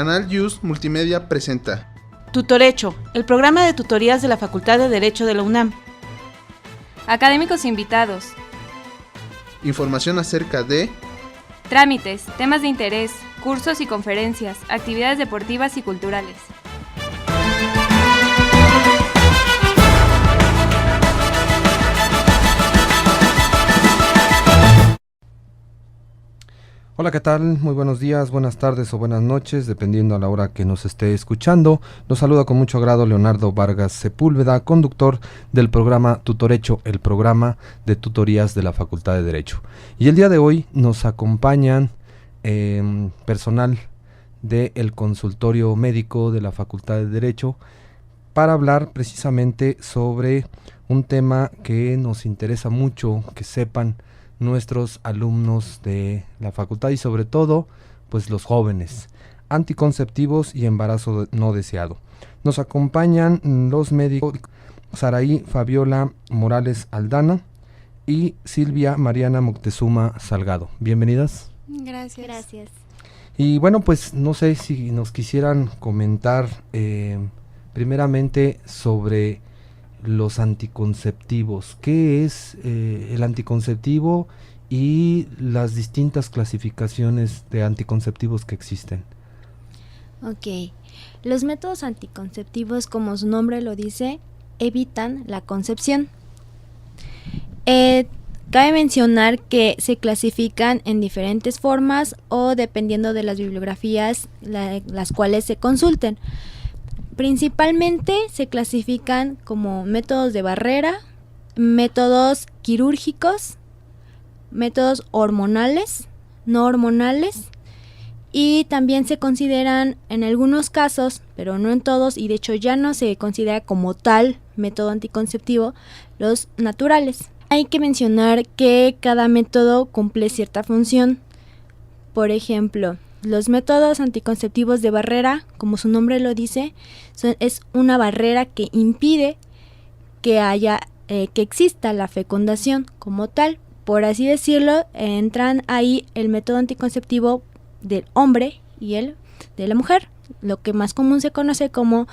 Canal Yus Multimedia presenta Tutorecho, el programa de tutorías de la Facultad de Derecho de la UNAM. Académicos invitados. Información acerca de Trámites, temas de interés, cursos y conferencias, actividades deportivas y culturales. Hola, ¿qué tal? Muy buenos días, buenas tardes o buenas noches, dependiendo a la hora que nos esté escuchando. Los saluda con mucho agrado Leonardo Vargas Sepúlveda, conductor del programa Tutorecho, el programa de tutorías de la Facultad de Derecho. Y el día de hoy nos acompañan personal del consultorio médico de la Facultad de Derecho para hablar precisamente sobre un tema que nos interesa mucho que sepan nuestros alumnos de la facultad y sobre todo pues los jóvenes: anticonceptivos y embarazo no deseado. Nos acompañan los médicos Saraí Fabiola Morales Aldana y Silvia Mariana Moctezuma Salgado. Bienvenidas. Gracias. Y bueno, pues no sé si nos quisieran comentar primeramente sobre los anticonceptivos. ¿Qué es el anticonceptivo y las distintas clasificaciones de anticonceptivos que existen? Ok, los métodos anticonceptivos, como su nombre lo dice, evitan la concepción. Cabe mencionar que se clasifican en diferentes formas o dependiendo de las bibliografías las cuales se consulten. Principalmente se clasifican como métodos de barrera, métodos quirúrgicos, métodos hormonales, no hormonales, y también se consideran en algunos casos, pero no en todos, y de hecho ya no se considera como tal método anticonceptivo, los naturales. Hay que mencionar que cada método cumple cierta función. Por ejemplo, los métodos anticonceptivos de barrera, como su nombre lo dice, es una barrera que impide que exista la fecundación como tal. Por así decirlo, entran ahí el método anticonceptivo del hombre y el de la mujer, lo que más común se conoce como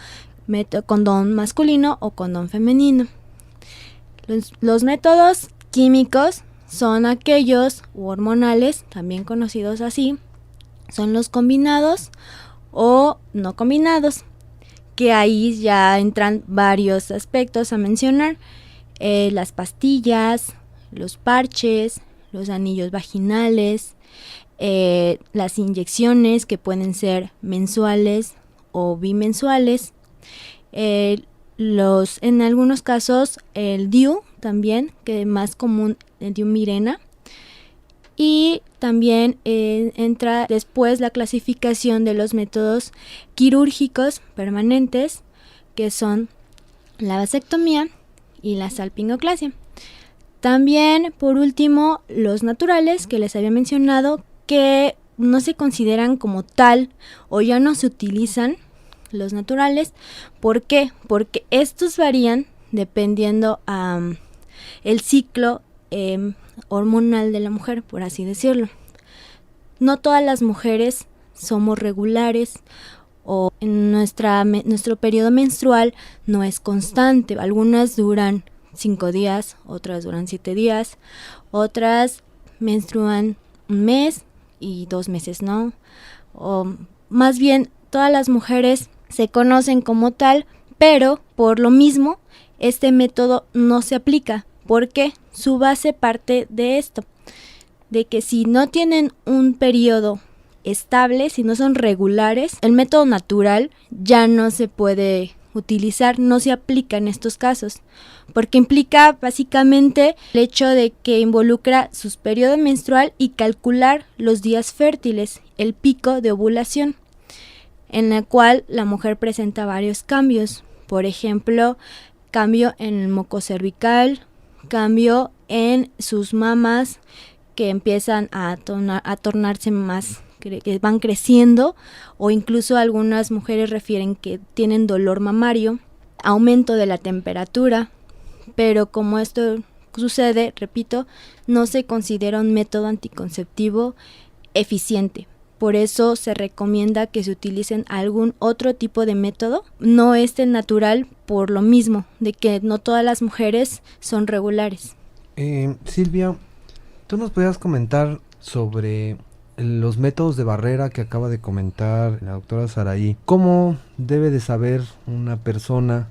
condón masculino o condón femenino. Los métodos químicos son aquellos hormonales, también conocidos así. Son los combinados o no combinados, que ahí ya entran varios aspectos a mencionar: las pastillas, los parches, los anillos vaginales, las inyecciones que pueden ser mensuales o bimensuales, en algunos casos el DIU también, que es más común, el DIU Mirena. Y también entra después la clasificación de los métodos quirúrgicos permanentes, que son la vasectomía y la salpingoclasia. También, por último, los naturales, que les había mencionado, que no se consideran como tal o ya no se utilizan los naturales. ¿Por qué? Porque estos varían dependiendo el ciclo hormonal de la mujer, por así decirlo. No todas las mujeres somos regulares o nuestro periodo menstrual no es constante. Algunas duran 5 días, otras duran 7 días, otras menstruan 1 mes y 2 meses no. O más bien, todas las mujeres se conocen como tal, pero por lo mismo este método no se aplica. ¿Por qué? Su base parte de esto, de que si no tienen un periodo estable, si no son regulares, el método natural ya no se puede utilizar, no se aplica en estos casos, porque implica básicamente el hecho de que involucra su periodo menstrual y calcular los días fértiles, el pico de ovulación, en el cual la mujer presenta varios cambios. Por ejemplo, cambio en el moco cervical, cambio en sus mamas, que empiezan a tornarse más, que van creciendo, o incluso algunas mujeres refieren que tienen dolor mamario, aumento de la temperatura, pero como esto sucede, repito, no se considera un método anticonceptivo eficiente. por eso se recomienda que se utilicen algún otro tipo de método, no el natural, por lo mismo, de que no todas las mujeres son regulares. Silvia, ¿tú nos podías comentar sobre los métodos de barrera que acaba de comentar la doctora Saraí? ¿Cómo debe de saber una persona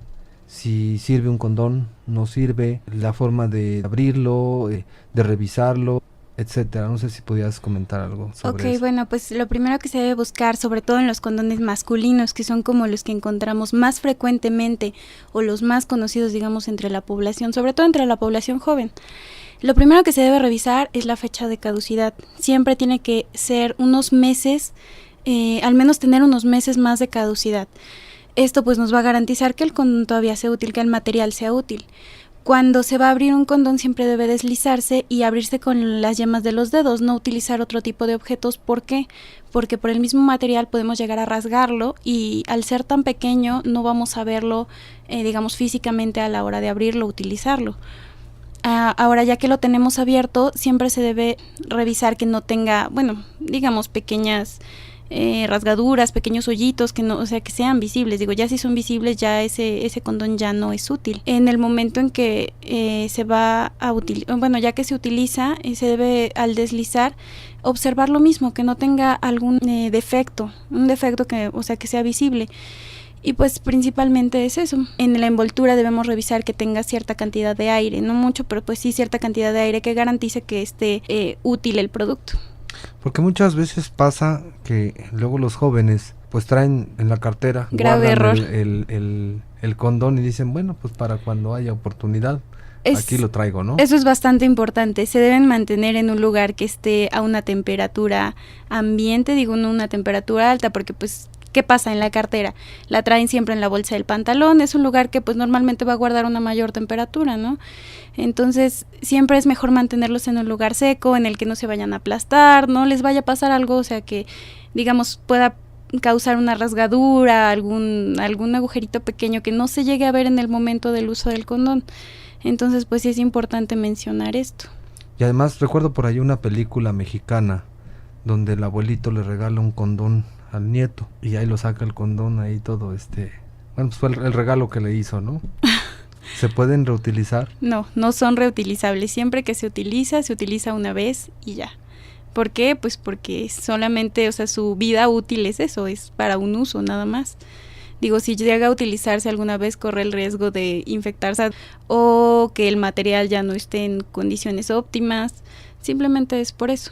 si sirve un condón, no sirve, la forma de abrirlo, de revisarlo, etcétera? No sé si podías comentar algo sobre eso. Bueno, pues lo primero que se debe buscar, sobre todo en los condones masculinos, que son como los que encontramos más frecuentemente o los más conocidos, digamos, entre la población, sobre todo entre la población joven. Lo primero que se debe revisar es la fecha de caducidad. Siempre tiene que ser unos meses, al menos tener unos meses más de caducidad. Esto pues nos va a garantizar que el condón todavía sea útil, que el material sea útil. Cuando se va a abrir un condón siempre debe deslizarse y abrirse con las yemas de los dedos, no utilizar otro tipo de objetos. ¿Por qué? Porque por el mismo material podemos llegar a rasgarlo y al ser tan pequeño no vamos a verlo, digamos, físicamente a la hora de abrirlo o utilizarlo. Ahora, ya que lo tenemos abierto, siempre se debe revisar que no tenga, bueno, digamos, pequeñas rasgaduras, pequeños hoyitos, que no, o sea, que sean visibles. Digo, ya si son visibles, ya ese condón ya no es útil. En el momento en que se va a utilizar, bueno, ya que se utiliza, se debe, al deslizar, observar lo mismo, que no tenga algún defecto, un defecto que, o sea, que sea visible. Y pues principalmente es eso. En la envoltura debemos revisar que tenga cierta cantidad de aire, no mucho, pero pues sí cierta cantidad de aire que garantice que esté útil el producto. Porque muchas veces pasa que luego los jóvenes pues traen en la cartera, grave error, el condón y dicen, bueno, pues para cuando haya oportunidad, aquí lo traigo, ¿no? Eso es bastante importante. Se deben mantener en un lugar que esté a una temperatura ambiente, digo, no una temperatura alta, porque pues ¿qué pasa en la cartera? La traen siempre en la bolsa del pantalón, es un lugar que pues normalmente va a guardar una mayor temperatura, ¿no? Entonces siempre es mejor mantenerlos en un lugar seco, en el que no se vayan a aplastar, no les vaya a pasar algo, o sea que, digamos, pueda causar una rasgadura, algún agujerito pequeño que no se llegue a ver en el momento del uso del condón. Entonces pues sí es importante mencionar esto. Y además recuerdo por ahí una película mexicana donde el abuelito le regala un condón al nieto y ahí lo saca el condón, ahí todo bueno, pues fue el regalo que le hizo, ¿no? ¿Se pueden reutilizar? No son reutilizables. Siempre que se utiliza una vez y ya. ¿Por qué? Pues porque solamente, o sea, su vida útil es eso, es para un uso nada más. Digo, si llega a utilizarse alguna vez, corre el riesgo de infectarse o que el material ya no esté en condiciones óptimas. Simplemente es por eso.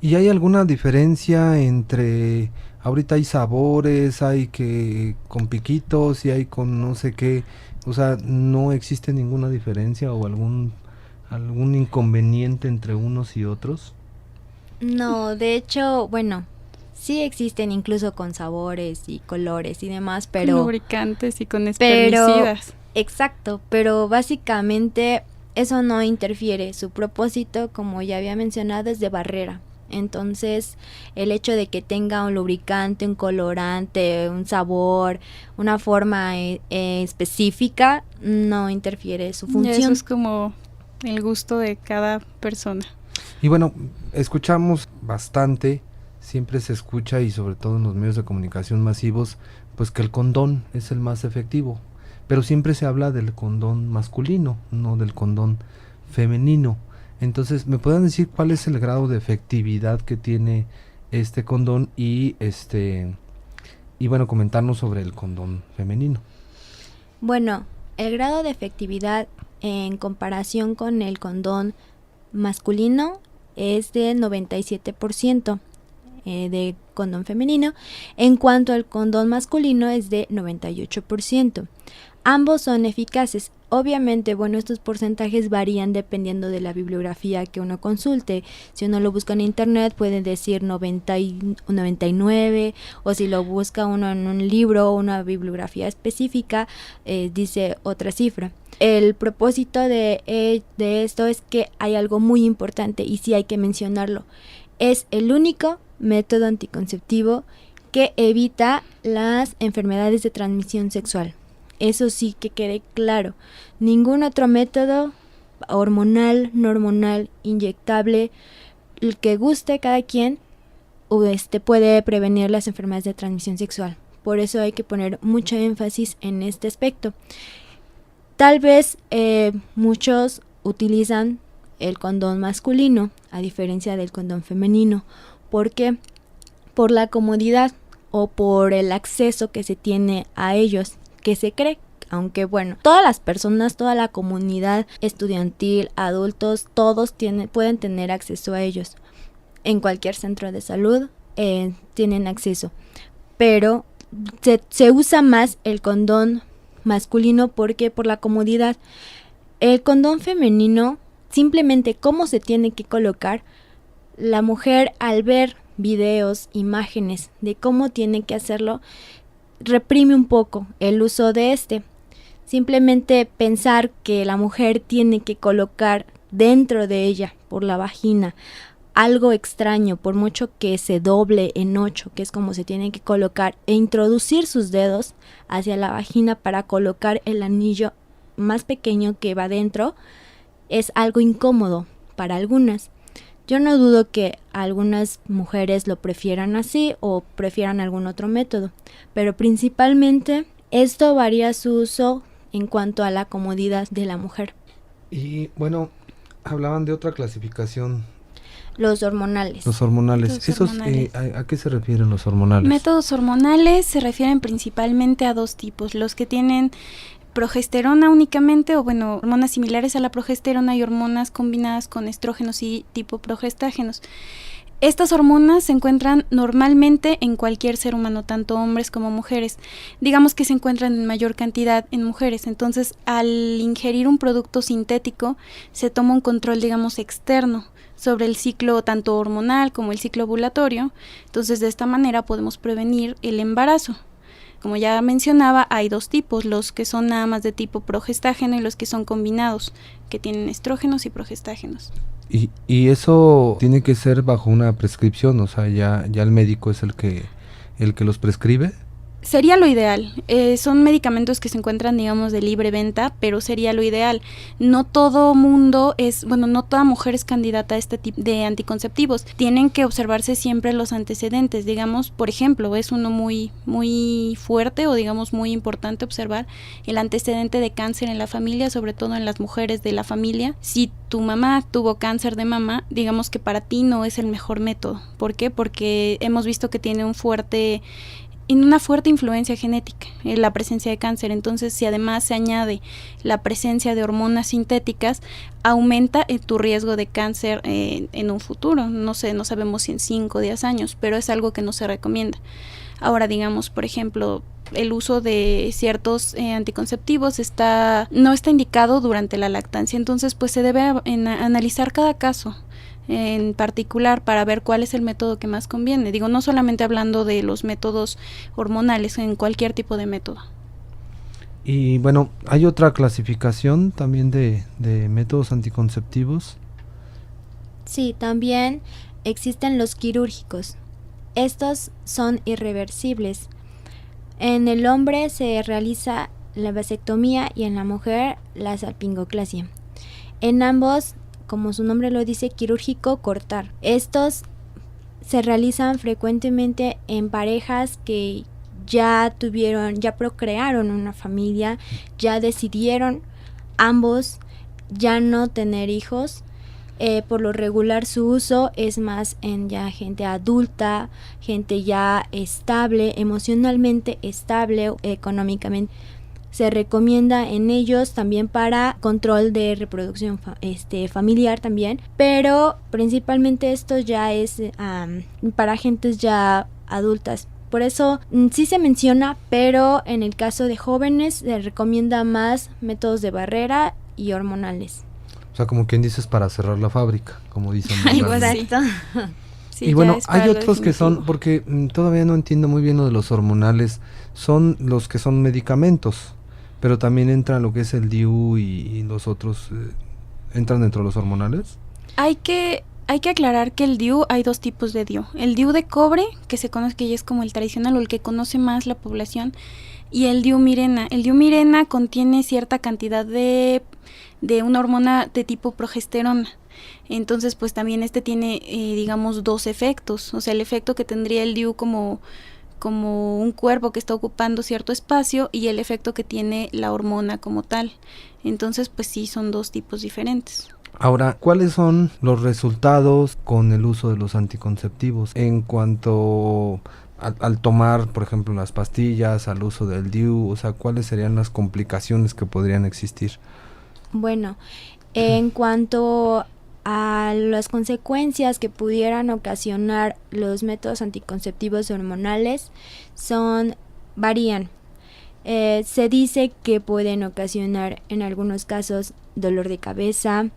¿Y hay alguna diferencia entre, ahorita hay sabores, hay que con piquitos y hay con no sé qué, o sea, no existe ninguna diferencia o algún inconveniente entre unos y otros? No, de hecho, bueno, sí existen incluso con sabores y colores y demás, pero... Con lubricantes y con espermicidas. Exacto, pero básicamente eso no interfiere. Su propósito, como ya había mencionado, es de barrera. Entonces, el hecho de que tenga un lubricante, un colorante, un sabor, una forma específica, no interfiere su función. Eso es como el gusto de cada persona. Y bueno, escuchamos bastante, siempre se escucha y sobre todo en los medios de comunicación masivos, pues que el condón es el más efectivo, pero siempre se habla del condón masculino, no del condón femenino. Entonces, ¿me pueden decir cuál es el grado de efectividad que tiene este condón y bueno, comentarnos sobre el condón femenino? Bueno, el grado de efectividad en comparación con el condón masculino es de 97% de condón femenino. En cuanto al condón masculino es de 98%. Ambos son eficaces. Obviamente, bueno, estos porcentajes varían dependiendo de la bibliografía que uno consulte. Si uno lo busca en internet puede decir 99, o si lo busca uno en un libro o una bibliografía específica, dice otra cifra. El propósito de esto es que hay algo muy importante y sí hay que mencionarlo. Es el único método anticonceptivo que evita las enfermedades de transmisión sexual. Eso sí que quede claro. Ningún otro método hormonal, no hormonal, inyectable, el que guste cada quien, puede prevenir las enfermedades de transmisión sexual. Por eso hay que poner mucho énfasis en este aspecto. Tal vez muchos utilizan el condón masculino a diferencia del condón femenino. ¿Por qué? Por la comodidad o por el acceso que se tiene a ellos, que se cree. Aunque bueno, todas las personas, toda la comunidad estudiantil, adultos, todos pueden tener acceso a ellos. En cualquier centro de salud tienen acceso. Pero se usa más el condón masculino porque por la comodidad. El condón femenino, simplemente cómo se tiene que colocar, la mujer al ver videos, imágenes de cómo tiene que hacerlo, reprime un poco el uso de este. Simplemente pensar que la mujer tiene que colocar dentro de ella, por la vagina, algo extraño, por mucho que se doble en 8, que es como se tiene que colocar, e introducir sus dedos hacia la vagina para colocar el anillo más pequeño que va dentro, es algo incómodo para algunas. Yo no dudo que algunas mujeres lo prefieran así o prefieran algún otro método, pero principalmente esto varía su uso en cuanto a la comodidad de la mujer. Y bueno, hablaban de otra clasificación. Los hormonales. Los hormonales. ¿A qué se refieren los hormonales? Métodos hormonales se refieren principalmente a dos tipos, los que tienen progesterona únicamente, o bueno, hormonas similares a la progesterona y hormonas combinadas con estrógenos y tipo progestágenos. Estas hormonas se encuentran normalmente en cualquier ser humano, tanto hombres como mujeres. Digamos que se encuentran en mayor cantidad en mujeres. Entonces, al ingerir un producto sintético, se toma un control, digamos, externo sobre el ciclo tanto hormonal como el ciclo ovulatorio. Entonces, de esta manera podemos prevenir el embarazo. Como ya mencionaba, hay dos tipos, los que son nada más de tipo progestágeno y los que son combinados, que tienen estrógenos y progestágenos. Y eso tiene que ser bajo una prescripción, o sea, ya el médico es el que los prescribe. Sería lo ideal. Son medicamentos que se encuentran, digamos, de libre venta, pero sería lo ideal. No todo mundo no toda mujer es candidata a este tipo de anticonceptivos. Tienen que observarse siempre los antecedentes. Digamos, por ejemplo, es uno muy, muy fuerte o digamos muy importante observar el antecedente de cáncer en la familia, sobre todo en las mujeres de la familia. Si tu mamá tuvo cáncer de mama, digamos que para ti no es el mejor método. ¿Por qué? Porque hemos visto que tiene una fuerte influencia genética en la presencia de cáncer. Entonces, si además se añade la presencia de hormonas sintéticas, aumenta tu riesgo de cáncer en un futuro. No sabemos si en 5 o 10 años, pero es algo que no se recomienda. Ahora, digamos, por ejemplo, el uso de ciertos anticonceptivos no está indicado durante la lactancia. Entonces, pues se debe analizar cada caso en particular para ver cuál es el método que más conviene. Digo, no solamente hablando de los métodos hormonales, en cualquier tipo de método. Y bueno, ¿hay otra clasificación también de métodos anticonceptivos? Sí, también existen los quirúrgicos. Estos son irreversibles. En el hombre se realiza la vasectomía y en la mujer la salpingoclasia. En ambos, como su nombre lo dice, quirúrgico, cortar. Estos se realizan frecuentemente en parejas que ya procrearon una familia, ya decidieron ambos ya no tener hijos. Por lo regular su uso es más en ya gente adulta, gente ya estable, emocionalmente estable, económicamente. Se recomienda en ellos también para control de reproducción familiar también, pero principalmente esto ya es para gentes ya adultas. Por eso sí se menciona, pero en el caso de jóvenes se recomienda más métodos de barrera y hormonales. O sea, como quien dices, para cerrar la fábrica, como dicen. Exacto. Sí, y bueno, hay otros que son, porque todavía no entiendo muy bien lo de los hormonales, son los que son medicamentos, pero también entra lo que es el DIU y los otros, ¿entran dentro de los hormonales? Hay que Hay que aclarar que el DIU, hay dos tipos de DIU. El DIU de cobre, que se conoce que ya es como el tradicional o el que conoce más la población, y el DIU Mirena. El DIU Mirena contiene cierta cantidad de una hormona de tipo progesterona. Entonces, pues también tiene, digamos, dos efectos. O sea, el efecto que tendría el DIU como un cuerpo que está ocupando cierto espacio y el efecto que tiene la hormona como tal. Entonces, pues sí, son dos tipos diferentes. Ahora, ¿cuáles son los resultados con el uso de los anticonceptivos en cuanto al tomar, por ejemplo, las pastillas, al uso del DIU? O sea, ¿cuáles serían las complicaciones que podrían existir? Bueno, en cuanto a las consecuencias que pudieran ocasionar los métodos anticonceptivos hormonales, varían. Se dice que pueden ocasionar en algunos casos dolor de cabeza,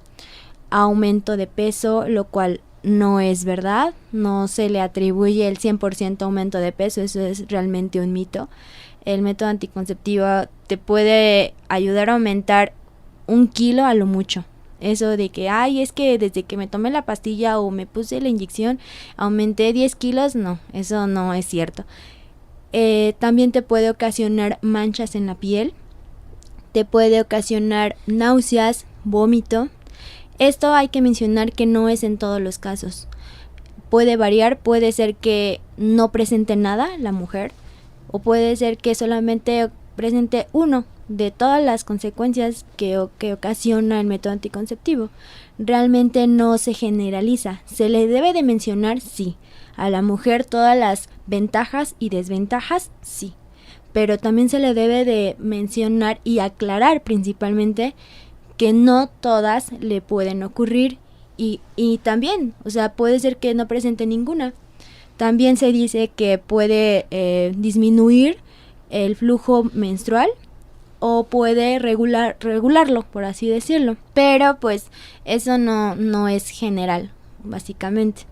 aumento de peso, lo cual no es verdad, no se le atribuye el 100% aumento de peso, eso es realmente un mito. El método anticonceptivo te puede ayudar a aumentar 1 kilo a lo mucho. Eso de que, es que desde que me tomé la pastilla o me puse la inyección aumenté 10 kilos, no, eso no es cierto. También te puede ocasionar manchas en la piel, te puede ocasionar náuseas, vómito. Esto hay que mencionar que no es en todos los casos. Puede variar, puede ser que no presente nada la mujer, o puede ser que solamente presente uno de todas las consecuencias que ocasiona el método anticonceptivo. Realmente no se generaliza. Se le debe de mencionar, sí, a la mujer todas las ventajas y desventajas, sí, pero también se le debe de mencionar y aclarar principalmente que no todas le pueden ocurrir y también, o sea, puede ser que no presente ninguna. También se dice que puede disminuir el flujo menstrual o puede regularlo, por así decirlo, pero pues eso no es general, básicamente.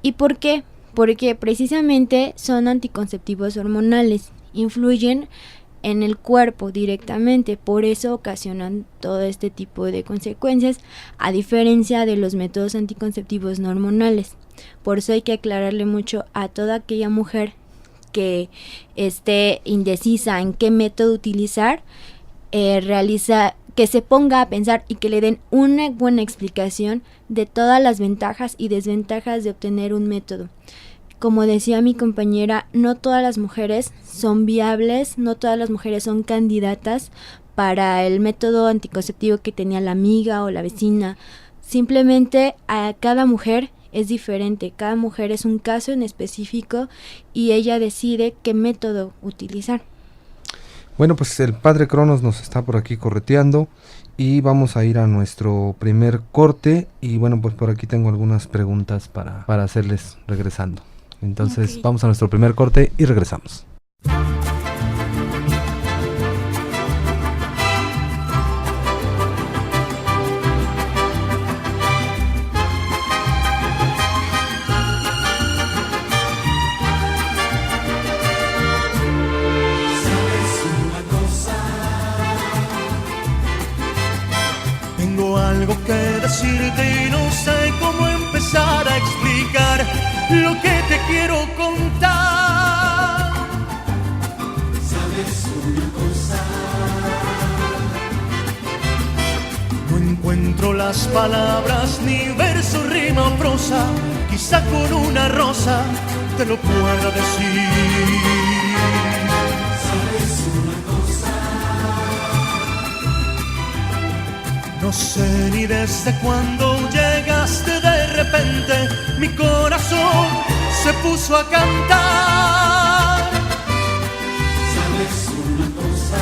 ¿Y por qué? Porque precisamente son anticonceptivos hormonales, influyen en el cuerpo directamente, por eso ocasionan todo este tipo de consecuencias, a diferencia de los métodos anticonceptivos no hormonales. Por eso hay que aclararle mucho a toda aquella mujer que esté indecisa en qué método utilizar, que se ponga a pensar y que le den una buena explicación de todas las ventajas y desventajas de obtener un método. Como decía mi compañera, no todas las mujeres son viables, no todas las mujeres son candidatas para el método anticonceptivo que tenía la amiga o la vecina. Simplemente a cada mujer es diferente, cada mujer es un caso en específico y ella decide qué método utilizar. Bueno, pues el padre Cronos nos está por aquí correteando y vamos a ir a nuestro primer corte y bueno, pues por aquí tengo algunas preguntas para hacerles regresando. Entonces okay, vamos a nuestro primer corte y regresamos. Algo que decirte y no sé cómo empezar a explicar lo que te quiero contar. ¿Sabes una cosa? No encuentro las palabras, ni verso, rima o prosa. Quizá con una rosa te lo pueda decir. ¿Sabes una cosa? No sé ni desde cuándo llegaste de repente, mi corazón se puso a cantar. ¿Sabes una cosa?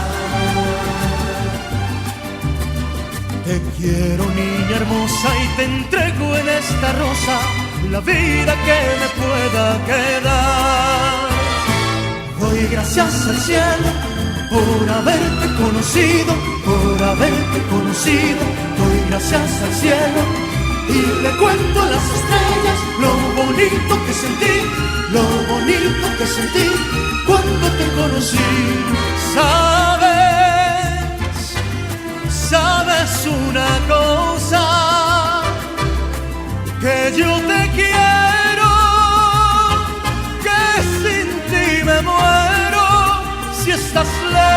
Te quiero, niña hermosa, y te entrego en esta rosa la vida que me pueda quedar. Doy gracias al cielo por haberte conocido, por haberte conocido. Doy gracias al cielo y le cuento a las estrellas lo bonito que sentí, lo bonito que sentí cuando te conocí. Sabes una cosa, que yo te quiero, que sin ti me muero si estás lejos.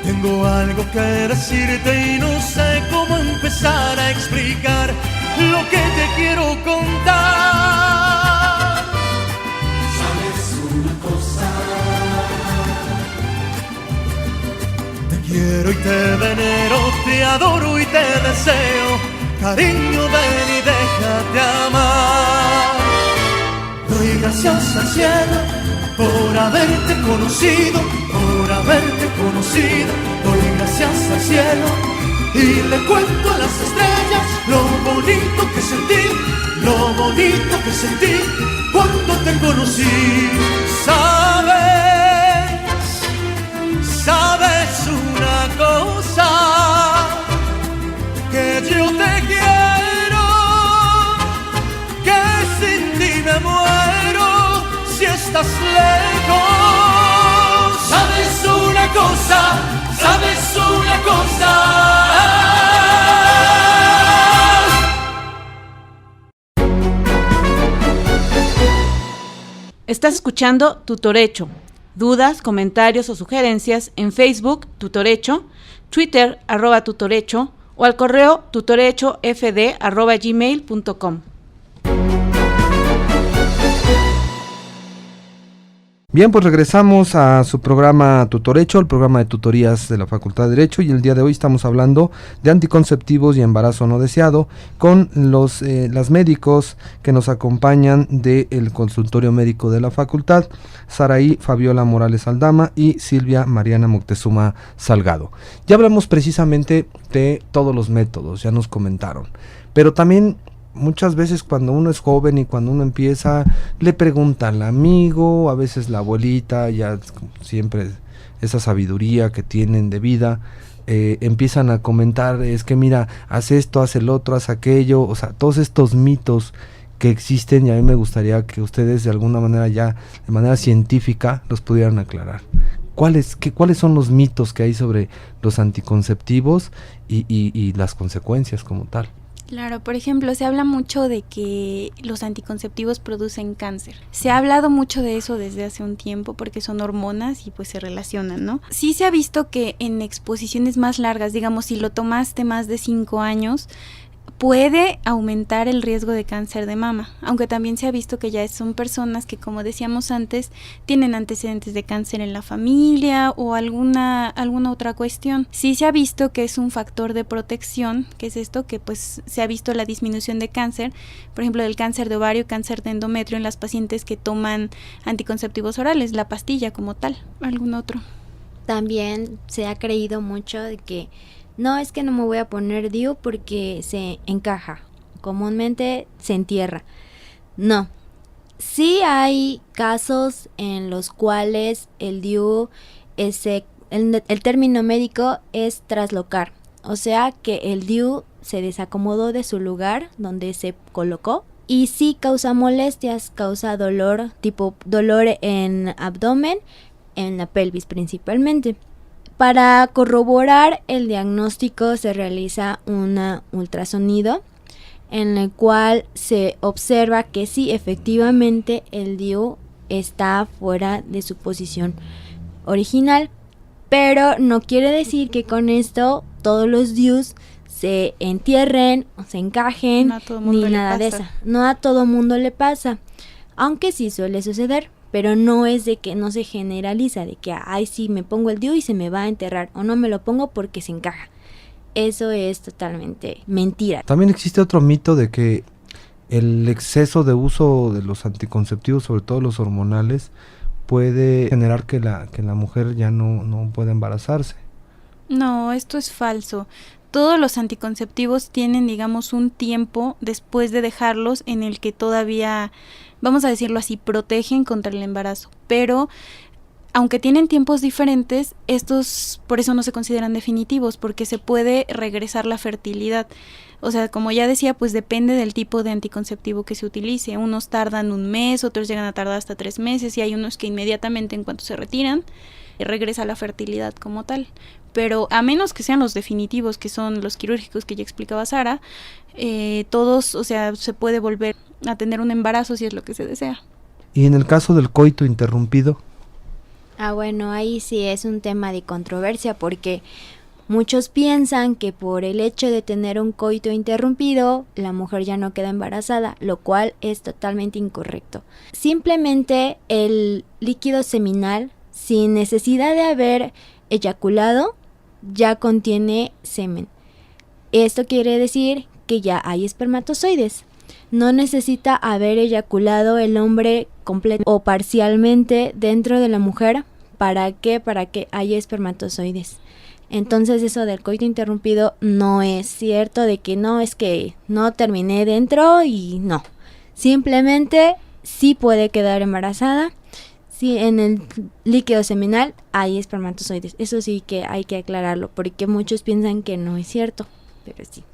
Tengo algo que decirte y no sé cómo empezar a explicar lo que te quiero contar. ¿Sabes una cosa? Te quiero y te venero, te adoro y te deseo. Cariño, ven y déjate amar. Doy gracias al cielo por haberte conocido, por haberte conocido. Doy gracias al cielo y le cuento a las estrellas lo bonito que sentí, lo bonito que sentí cuando te conocí. Sabes una cosa, que yo te quiero, que sin ti me muero si estás lejos. Sabes una cosa, sabes una cosa. Estás escuchando Tutorecho. Dudas, comentarios o sugerencias en Facebook Tutorecho, Twitter @Tutorecho o al correo tutorechofd@gmail.com. Bien, pues regresamos a su programa Tutorecho, el programa de tutorías de la Facultad de Derecho, y el día de hoy estamos hablando de anticonceptivos y embarazo no deseado con las médicos que nos acompañan del consultorio médico de la facultad, Saraí Fabiola Morales Aldama y Silvia Mariana Moctezuma Salgado. Ya hablamos precisamente de todos los métodos, ya nos comentaron, pero también muchas veces cuando uno es joven y cuando uno empieza, le pregunta al amigo, a veces la abuelita, ya siempre esa sabiduría que tienen de vida, empiezan a comentar, es que mira, haz esto, haz el otro, haz aquello, o sea, todos estos mitos que existen, y a mí me gustaría que ustedes de alguna manera ya, de manera científica, los pudieran aclarar. ¿Cuáles son los mitos que hay sobre los anticonceptivos y las consecuencias como tal? Claro, por ejemplo, se habla mucho de que los anticonceptivos producen cáncer. Se ha hablado mucho de eso desde hace un tiempo porque son hormonas y pues se relacionan, ¿no? Sí se ha visto que en exposiciones más largas, digamos, si lo tomaste más de 5 años, puede aumentar el riesgo de cáncer de mama, aunque también se ha visto que ya son personas que, como decíamos antes, tienen antecedentes de cáncer en la familia o alguna otra cuestión. Sí se ha visto que es un factor de protección, que es esto, que pues se ha visto la disminución de cáncer, por ejemplo, del cáncer de ovario, cáncer de endometrio en las pacientes que toman anticonceptivos orales, la pastilla como tal. ¿Algún otro? También se ha creído mucho de que no, es que no me voy a poner DIU porque se encaja, comúnmente se entierra. No, sí hay casos en los cuales el DIU, el término médico es traslocar, o sea que el DIU se desacomodó de su lugar donde se colocó y sí causa molestias, causa dolor, tipo dolor en abdomen, en la pelvis principalmente. Para corroborar el diagnóstico se realiza un ultrasonido en el cual se observa que sí, efectivamente el DIU está fuera de su posición original, pero no quiere decir que con esto todos los DIUs se entierren o se encajen, ni nada de eso. No a todo mundo le pasa, aunque sí suele suceder. Pero no es de que no se generaliza, de que, ay, sí, me pongo el DIU y se me va a enterrar, o no me lo pongo porque se encaja. Eso es totalmente mentira. También existe otro mito de que el exceso de uso de los anticonceptivos, sobre todo los hormonales, puede generar que la mujer ya no pueda embarazarse. No, esto es falso. Todos los anticonceptivos tienen, digamos, un tiempo después de dejarlos en el que todavía, vamos a decirlo así, protegen contra el embarazo. Pero aunque tienen tiempos diferentes, estos por eso no se consideran definitivos, porque se puede regresar la fertilidad. O sea, como ya decía, pues depende del tipo de anticonceptivo que se utilice. Unos tardan 1 mes, otros llegan a tardar hasta 3 meses y hay unos que inmediatamente en cuanto se retiran, regresa la fertilidad como tal. Pero a menos que sean los definitivos, que son los quirúrgicos que ya explicaba Sara, todos, o sea, se puede volver a tener un embarazo si es lo que se desea. Y en el caso del coito interrumpido, Bueno, ahí sí es un tema de controversia porque muchos piensan que por el hecho de tener un coito interrumpido, la mujer ya no queda embarazada, lo cual es totalmente incorrecto. Simplemente el líquido seminal, sin necesidad de haber eyaculado, ya contiene semen. Esto quiere decir que ya hay espermatozoides. No necesita haber eyaculado el hombre completo o parcialmente dentro de la mujer. ¿Para qué? Para que haya espermatozoides. Entonces eso del coito interrumpido no es cierto, de que no, es que no terminé dentro y no. Simplemente sí puede quedar embarazada. Sí, en el líquido seminal hay espermatozoides. Eso sí que hay que aclararlo, porque muchos piensan que no es cierto, pero sí.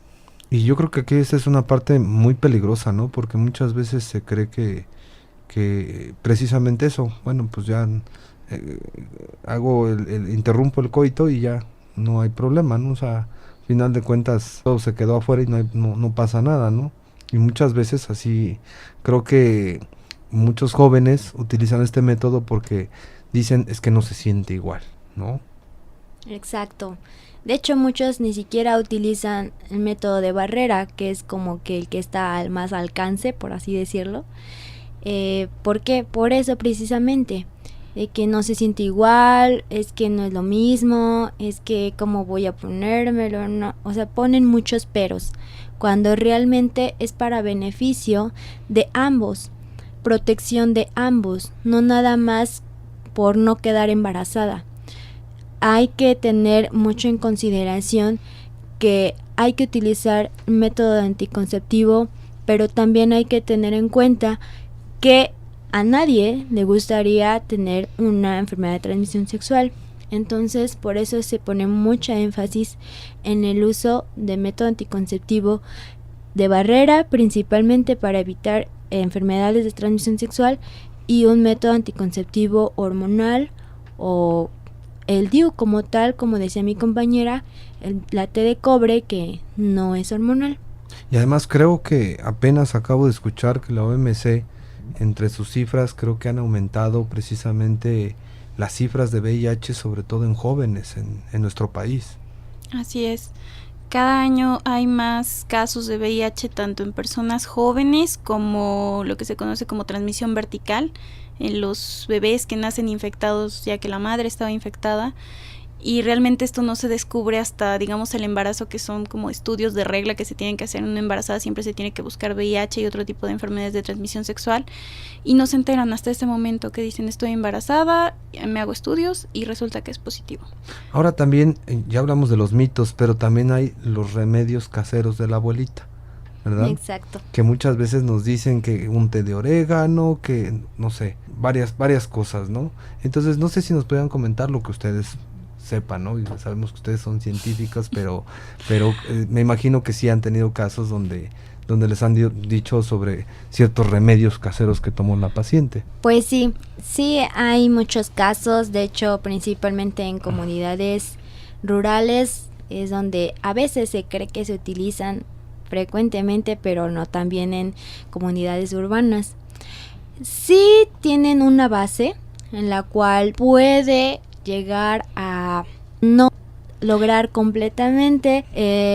y yo creo que aquí esa es una parte muy peligrosa, ¿no? Porque muchas veces se cree que precisamente eso, bueno, pues ya interrumpo el coito y ya no hay problema, ¿no? O sea, al final de cuentas todo se quedó afuera y no pasa nada, ¿no? Y muchas veces así, creo que muchos jóvenes utilizan este método porque dicen es que no se siente igual, ¿no? Exacto. De hecho, muchos ni siquiera utilizan el método de barrera, que es como que el que está al más alcance, por así decirlo. ¿Por qué? Por eso precisamente. Que no se siente igual, es que no es lo mismo, es que cómo voy a ponérmelo, no. O sea, ponen muchos peros, cuando realmente es para beneficio de ambos, protección de ambos, no nada más por no quedar embarazada. Hay que tener mucho en consideración que hay que utilizar método anticonceptivo, pero también hay que tener en cuenta que a nadie le gustaría tener una enfermedad de transmisión sexual. Entonces, por eso se pone mucha énfasis en el uso de método anticonceptivo de barrera, principalmente para evitar enfermedades de transmisión sexual, y un método anticonceptivo hormonal o el DIU como tal, como decía mi compañera, la T de cobre, que no es hormonal. Y además creo que apenas acabo de escuchar que la OMC, entre sus cifras, creo que han aumentado precisamente las cifras de VIH, sobre todo en jóvenes en nuestro país. Así es. Cada año hay más casos de VIH, tanto en personas jóvenes como lo que se conoce como transmisión vertical, en los bebés que nacen infectados ya que la madre estaba infectada. Y realmente esto no se descubre hasta, digamos, el embarazo, que son como estudios de regla que se tienen que hacer en una embarazada. Siempre se tiene que buscar VIH y otro tipo de enfermedades de transmisión sexual. Y no se enteran hasta este momento, que dicen estoy embarazada, me hago estudios y resulta que es positivo. Ahora también, ya hablamos de los mitos, pero también hay los remedios caseros de la abuelita, ¿verdad? Exacto. Que muchas veces nos dicen que un té de orégano, que no sé, varias cosas, ¿no? Entonces no sé si nos puedan comentar lo que ustedes sepan, ¿no? Y sabemos que ustedes son científicas, pero me imagino que sí han tenido casos donde les han dicho sobre ciertos remedios caseros que tomó la paciente. Pues sí hay muchos casos, de hecho principalmente en comunidades rurales es donde a veces se cree que se utilizan frecuentemente, pero no también en comunidades urbanas. Sí tienen una base en la cual puede llegar a no lograr completamente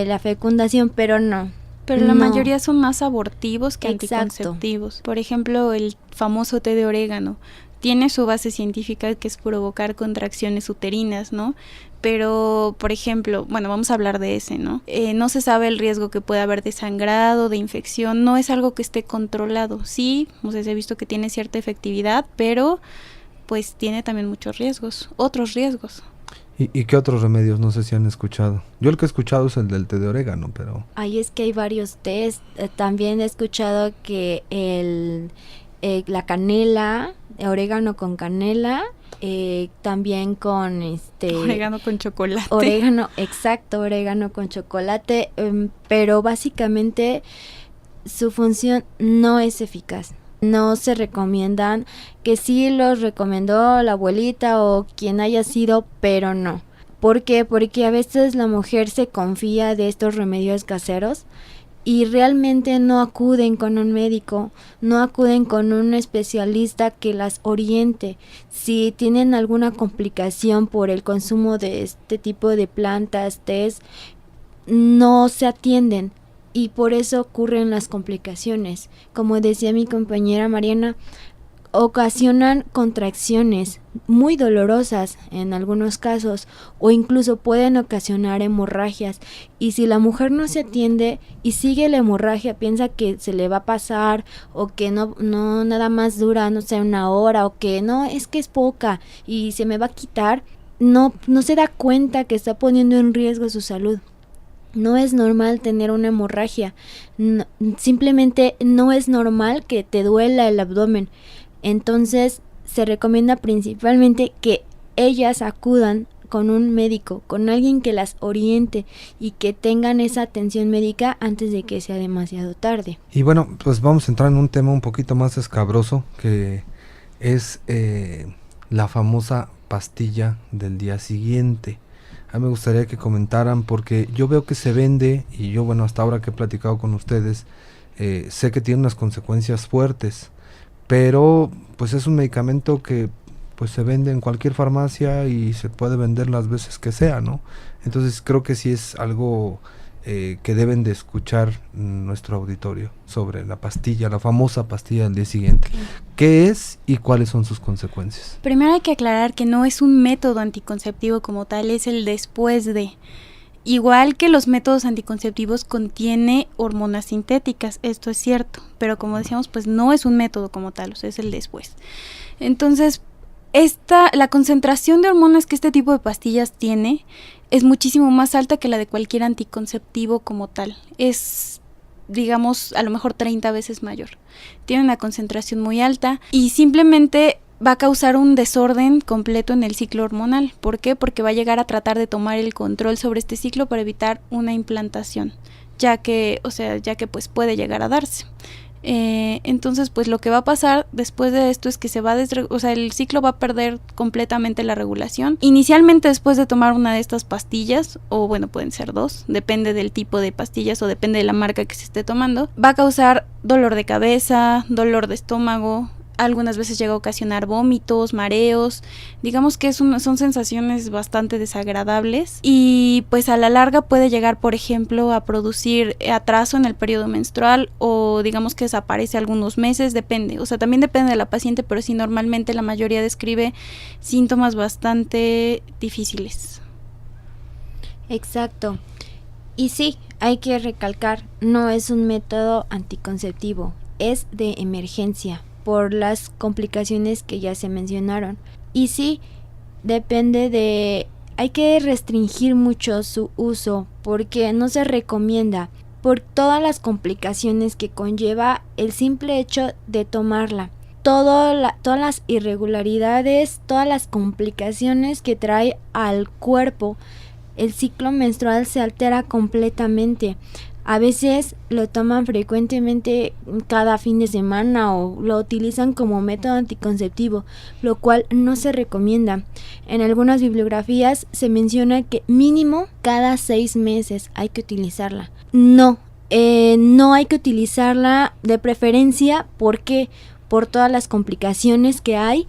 la fecundación, pero no. Pero la mayoría son más abortivos que anticonceptivos. Por ejemplo, el famoso té de orégano tiene su base científica, que es provocar contracciones uterinas, ¿no? Pero, por ejemplo, bueno, vamos a hablar de ese, ¿no? No se sabe el riesgo que puede haber de sangrado, de infección, no es algo que esté controlado. Sí, o sea, se ha visto que tiene cierta efectividad, pero pues tiene también muchos riesgos, otros riesgos. ¿Y qué otros remedios? No sé si han escuchado. Yo el que he escuchado es el del té de orégano, pero... Ay, es que hay varios tés. También he escuchado que la canela, orégano con canela también con orégano con chocolate. Orégano con chocolate, pero básicamente su función no es eficaz. No se recomiendan, que sí los recomendó la abuelita o quien haya sido, pero no. ¿Por qué? Porque a veces la mujer se confía de estos remedios caseros y realmente no acuden con un médico, no acuden con un especialista que las oriente. Si tienen alguna complicación por el consumo de este tipo de plantas, tés, no se atienden y por eso ocurren las complicaciones. Como decía mi compañera Mariana, ocasionan contracciones muy dolorosas en algunos casos o incluso pueden ocasionar hemorragias, y si la mujer no se atiende y sigue la hemorragia, piensa que se le va a pasar o que no nada más dura, no sé, una hora, o que no, es que es poca y se me va a quitar, no se da cuenta que está poniendo en riesgo su salud. No es normal tener una hemorragia, simplemente no es normal que te duela el abdomen. Entonces se recomienda principalmente que ellas acudan con un médico, con alguien que las oriente y que tengan esa atención médica antes de que sea demasiado tarde. Y bueno, pues vamos a entrar en un tema un poquito más escabroso, que es la famosa pastilla del día siguiente. A mí me gustaría que comentaran, porque yo veo que se vende, y yo, bueno, hasta ahora que he platicado con ustedes, sé que tiene unas consecuencias fuertes, pero pues es un medicamento que pues se vende en cualquier farmacia y se puede vender las veces que sea, ¿no? Entonces creo que sí es algo que deben de escuchar nuestro auditorio sobre la pastilla, la famosa pastilla del día siguiente. ¿Qué es y cuáles son sus consecuencias? Primero hay que aclarar que no es un método anticonceptivo como tal, es el después de. Igual que los métodos anticonceptivos contiene hormonas sintéticas, esto es cierto, pero como decíamos, pues no es un método como tal, o sea, es el después. Entonces, la concentración de hormonas que este tipo de pastillas tiene es muchísimo más alta que la de cualquier anticonceptivo como tal. Es, digamos, a lo mejor 30 veces mayor. Tiene una concentración muy alta y simplemente va a causar un desorden completo en el ciclo hormonal. ¿Por qué? Porque va a llegar a tratar de tomar el control sobre este ciclo para evitar una implantación, ya que pues puede llegar a darse. Entonces pues lo que va a pasar después de esto es que el ciclo va a perder completamente la regulación. Inicialmente, después de tomar una de estas pastillas, o bueno, pueden ser dos, depende del tipo de pastillas o depende de la marca que se esté tomando, va a causar dolor de cabeza, dolor de estómago, algunas veces llega a ocasionar vómitos, mareos. Digamos que son sensaciones bastante desagradables y pues a la larga puede llegar, por ejemplo, a producir atraso en el periodo menstrual, o digamos que desaparece algunos meses, depende, o sea, también depende de la paciente, pero sí, normalmente la mayoría describe síntomas bastante difíciles. Exacto. Y sí, hay que recalcar, no es un método anticonceptivo, es de emergencia por las complicaciones que ya se mencionaron. Y sí, hay que restringir mucho su uso porque no se recomienda por todas las complicaciones que conlleva el simple hecho de tomarla. Todas las irregularidades, todas las complicaciones que trae al cuerpo. El ciclo menstrual se altera completamente. A veces lo toman frecuentemente cada fin de semana o lo utilizan como método anticonceptivo, lo cual no se recomienda. En algunas bibliografías se menciona que mínimo cada 6 meses hay que utilizarla. No hay que utilizarla de preferencia porque por todas las complicaciones que hay,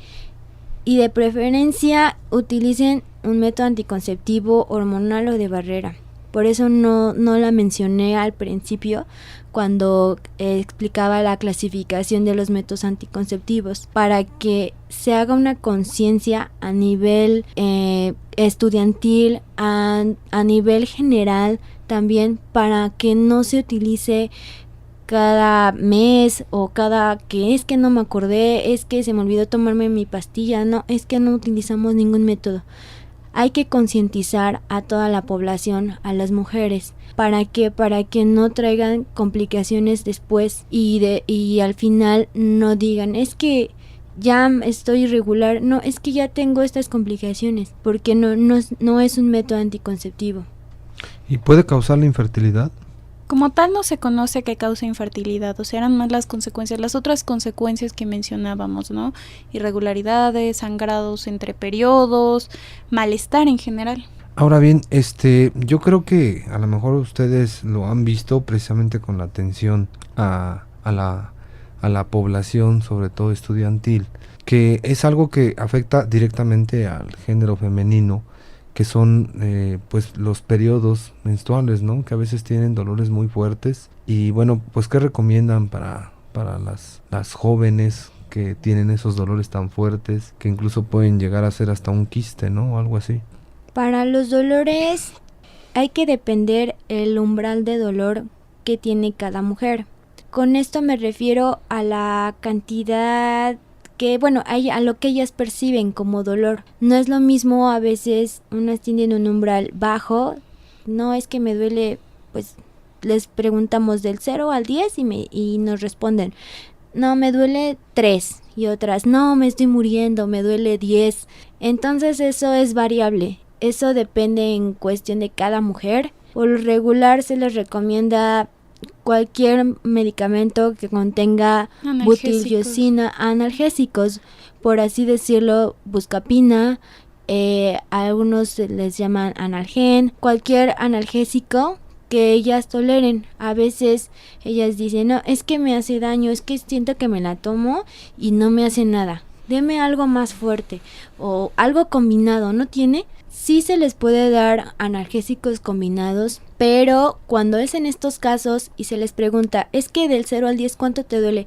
y de preferencia utilicen un método anticonceptivo hormonal o de barrera. Por eso no la mencioné al principio cuando explicaba la clasificación de los métodos anticonceptivos, para que se haga una conciencia a nivel estudiantil, a nivel general también, para que no se utilice cada mes o que es que no me acordé, es que se me olvidó tomarme mi pastilla. No, es que no utilizamos ningún método. Hay que concientizar a toda la población, a las mujeres, para que no traigan complicaciones después y al final no digan, es que ya estoy irregular, no, es que ya tengo estas complicaciones, porque no es un método anticonceptivo. ¿Y puede causar la infertilidad? Como tal no se conoce que causa infertilidad, o sea, eran más las consecuencias, las otras consecuencias que mencionábamos, ¿no? Irregularidades, sangrados entre periodos, malestar en general. Ahora bien, yo creo que a lo mejor ustedes lo han visto precisamente con la atención a la población, sobre todo estudiantil, que es algo que afecta directamente al género femenino, que son pues los periodos menstruales, ¿no? Que a veces tienen dolores muy fuertes. Y bueno, pues ¿qué recomiendan para las jóvenes que tienen esos dolores tan fuertes, que incluso pueden llegar a ser hasta un quiste, ¿no? O algo así. Para los dolores hay que depender el umbral de dolor que tiene cada mujer. Con esto me refiero a la cantidad que, bueno, a lo que ellas perciben como dolor. No es lo mismo, a veces unas tienen un umbral bajo, no es que me duele, pues les preguntamos del 0 al 10 y nos responden, no, me duele 3, y otras, no, me estoy muriendo, me duele 10. Entonces eso es variable, eso depende en cuestión de cada mujer. Por lo regular se les recomienda cualquier medicamento que contenga butiliosina, analgésicos, por así decirlo, buscapina, a algunos les llaman analgen, cualquier analgésico que ellas toleren. A veces ellas dicen, no, es que me hace daño, es que siento que me la tomo y no me hace nada, deme algo más fuerte o algo combinado, ¿no tiene? Sí se les puede dar analgésicos combinados, pero cuando es en estos casos y se les pregunta, es que del 0 al 10 ¿cuánto te duele?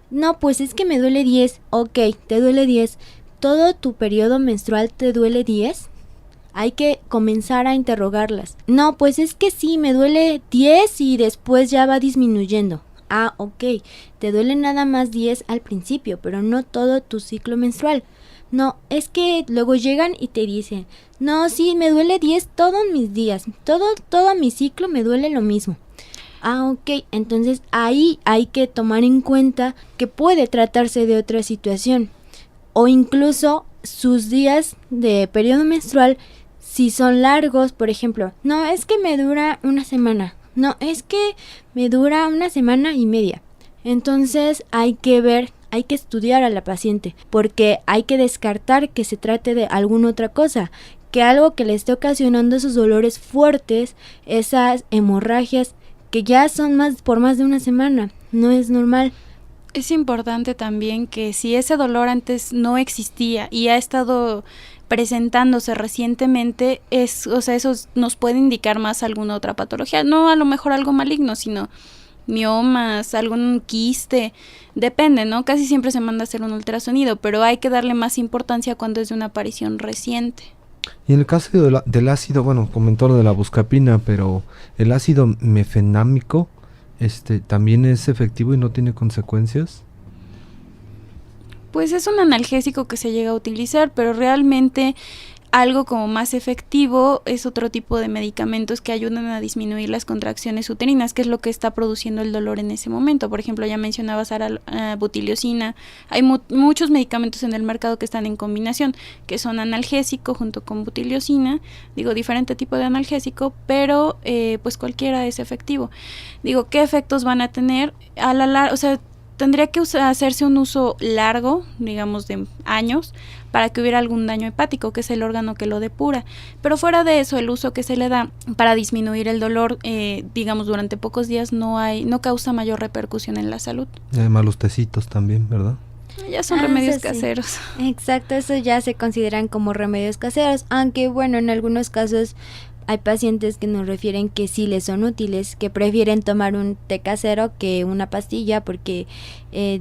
No, pues es que me duele 10, ok, te duele 10, ¿todo tu periodo menstrual te duele 10? Hay que comenzar a interrogarlas. No, pues es que sí, me duele 10 y después ya va disminuyendo. Ah, ok, te duele nada más 10 al principio, pero no todo tu ciclo menstrual. No, es que luego llegan y te dicen, no, sí, me duele 10 todos mis días, todo mi ciclo me duele lo mismo. Ah, ok, entonces ahí hay que tomar en cuenta que puede tratarse de otra situación. O incluso sus días de periodo menstrual, si son largos, por ejemplo, no, es que me dura una semana, no, es que me dura una semana y media. Entonces hay que ver, hay que estudiar a la paciente, porque hay que descartar que se trate de alguna otra cosa, que algo que le esté ocasionando esos dolores fuertes, esas hemorragias, que ya son por más de una semana, no es normal. Es importante también que si ese dolor antes no existía y ha estado presentándose recientemente, o sea, eso nos puede indicar más alguna otra patología, no a lo mejor algo maligno, sino miomas, algún quiste, depende, ¿no? Casi siempre se manda a hacer un ultrasonido, pero hay que darle más importancia cuando es de una aparición reciente. Y en el caso del ácido, bueno, comentó lo de la buscapina, pero el ácido mefenámico, ¿también es efectivo y no tiene consecuencias? Pues es un analgésico que se llega a utilizar, pero realmente algo como más efectivo es otro tipo de medicamentos que ayudan a disminuir las contracciones uterinas, que es lo que está produciendo el dolor en ese momento. Por ejemplo, ya mencionaba Sara, butiliosina. Hay muchos medicamentos en el mercado que están en combinación, que son analgésico junto con butiliosina. Digo, diferente tipo de analgésico, pero pues cualquiera es efectivo. Digo, ¿qué efectos van a tener? A la larga, o sea, tendría que hacerse un uso largo, digamos de años, para que hubiera algún daño hepático, que es el órgano que lo depura. Pero fuera de eso, el uso que se le da para disminuir el dolor, digamos durante pocos días, no causa mayor repercusión en la salud. Además los tecitos también, ¿verdad? Ya son remedios caseros. Exacto, eso ya se consideran como remedios caseros, aunque bueno, en algunos casos hay pacientes que nos refieren que sí les son útiles, que prefieren tomar un té casero que una pastilla porque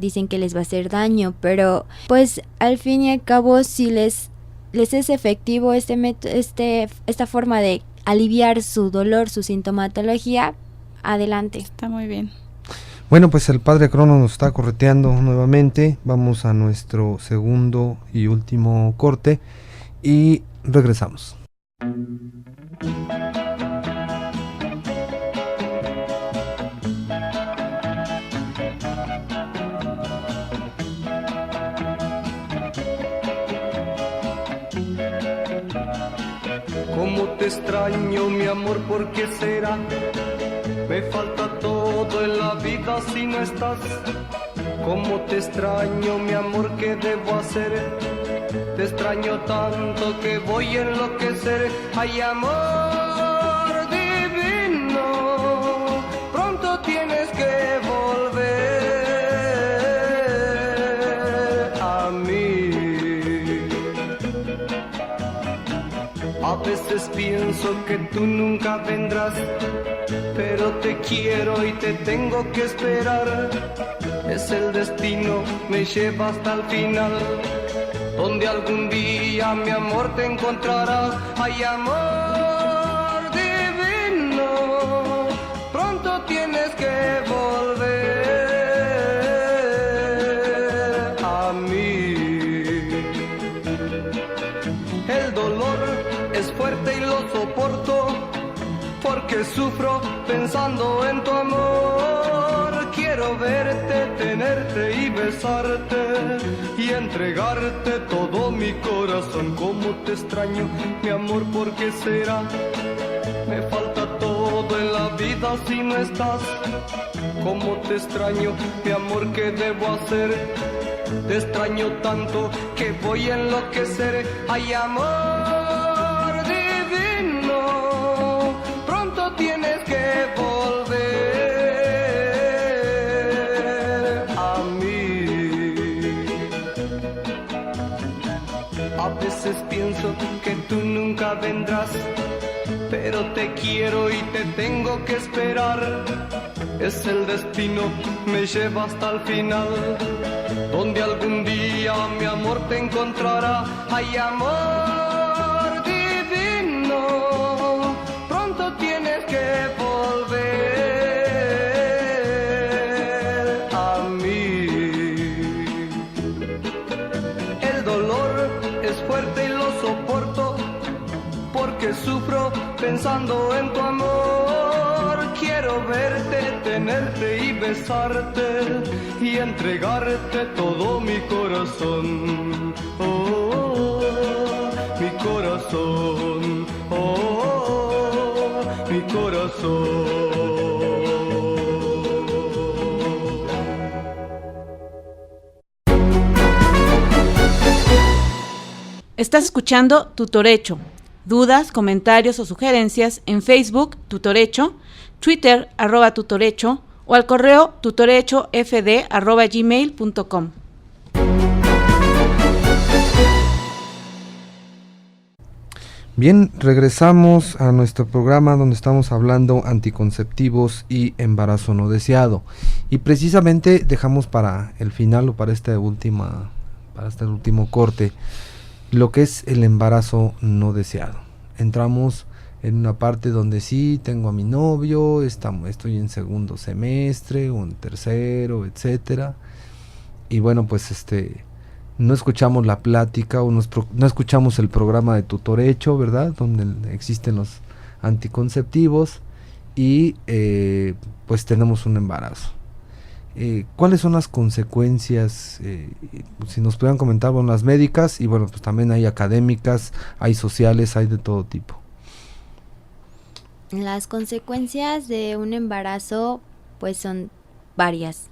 dicen que les va a hacer daño, pero pues al fin y al cabo si les es efectivo esta forma de aliviar su dolor, su sintomatología, adelante. Está muy bien. Bueno, pues el padre Crono nos está correteando nuevamente, vamos a nuestro segundo y último corte y regresamos. Cómo te extraño, mi amor, ¿por qué será? Me falta todo en la vida si no estás. Cómo te extraño, mi amor, ¿qué debo hacer? Te extraño tanto que voy a enloquecer. Ay, amor divino, pronto tienes que volver a mí. A veces pienso que tú nunca vendrás, pero te quiero y te tengo que esperar. Es el destino, me lleva hasta el final, donde algún día mi amor te encontrarás. Ay, amor divino, pronto tienes que volver a mí. El dolor es fuerte y lo soporto, porque sufro pensando en tu amor. Quiero verte, tenerte y besarte y entregarte todo mi corazón. Cómo te extraño, mi amor, ¿por qué será? Me falta todo en la vida si no estás. Cómo te extraño, mi amor, ¿qué debo hacer? Te extraño tanto que voy a enloquecer. Ay, amor divino, pronto tienes que volver a mí. A veces pienso que tú nunca vendrás, pero te quiero y te tengo que esperar. Es el destino, me lleva hasta el final, donde algún día mi amor te encontrará. Ay, amor divino, pronto tienes que volver a mí. El dolor es fuerte y lo soporto, porque sufro pensando en tu amor. Quiero verte, tenerte y besarte y entregarte todo mi corazón. Oh, mi corazón. Oh, mi corazón. Estás escuchando Tutorecho. Dudas, comentarios o sugerencias en Facebook, Tutorecho, Twitter, @Tutorecho, o al correo tutorechofd@gmail.com. Bien, regresamos a nuestro programa donde estamos hablando anticonceptivos y embarazo no deseado. Y precisamente dejamos para el final o para este último corte lo que es el embarazo no deseado. Entramos en una parte donde sí, tengo a mi novio, estoy en segundo semestre o en tercero, etcétera. Y bueno, pues no escuchamos la plática o no escuchamos el programa de Tutorecho, ¿verdad? Donde existen los anticonceptivos y pues tenemos un embarazo. ¿Cuáles son las consecuencias? Si nos pudieran comentar, bueno, las médicas y bueno, pues también hay académicas, hay sociales, hay de todo tipo. Las consecuencias de un embarazo pues son varias.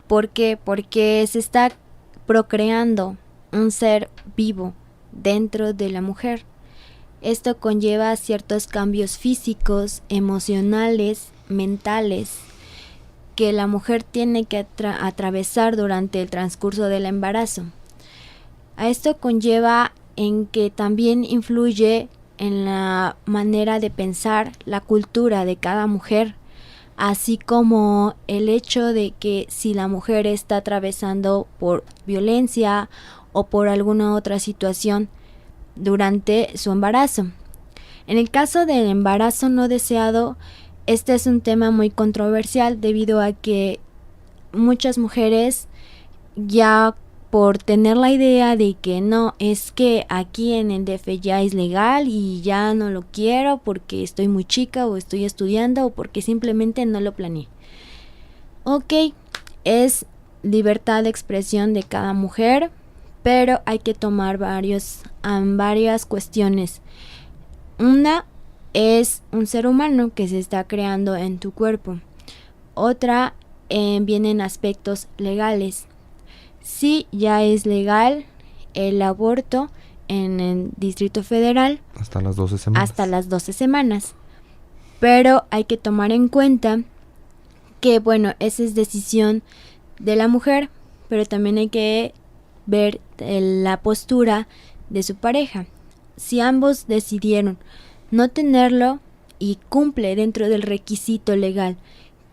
¿Por qué? Porque se está procreando un ser vivo dentro de la mujer. Esto conlleva ciertos cambios físicos, emocionales, mentales, que la mujer tiene que atravesar durante el transcurso del embarazo. A esto conlleva en que también influye en la manera de pensar, la cultura de cada mujer, así como el hecho de que si la mujer está atravesando por violencia o por alguna otra situación durante su embarazo. En el caso del embarazo no deseado, este es un tema muy controversial debido a que muchas mujeres ya por tener la idea de que no, es que aquí en el DF ya es legal y ya no lo quiero porque estoy muy chica o estoy estudiando o porque simplemente no lo planeé. Ok, es libertad de expresión de cada mujer, pero hay que tomar varias cuestiones. Una es un ser humano que se está creando en tu cuerpo. Otra vienen aspectos legales. Sí, ya es legal el aborto en el Distrito Federal. Hasta las 12 semanas. Hasta las 12 semanas. Pero hay que tomar en cuenta que, bueno, esa es decisión de la mujer, pero también hay que ver la postura de su pareja. Si ambos decidieron no tenerlo y cumple dentro del requisito legal,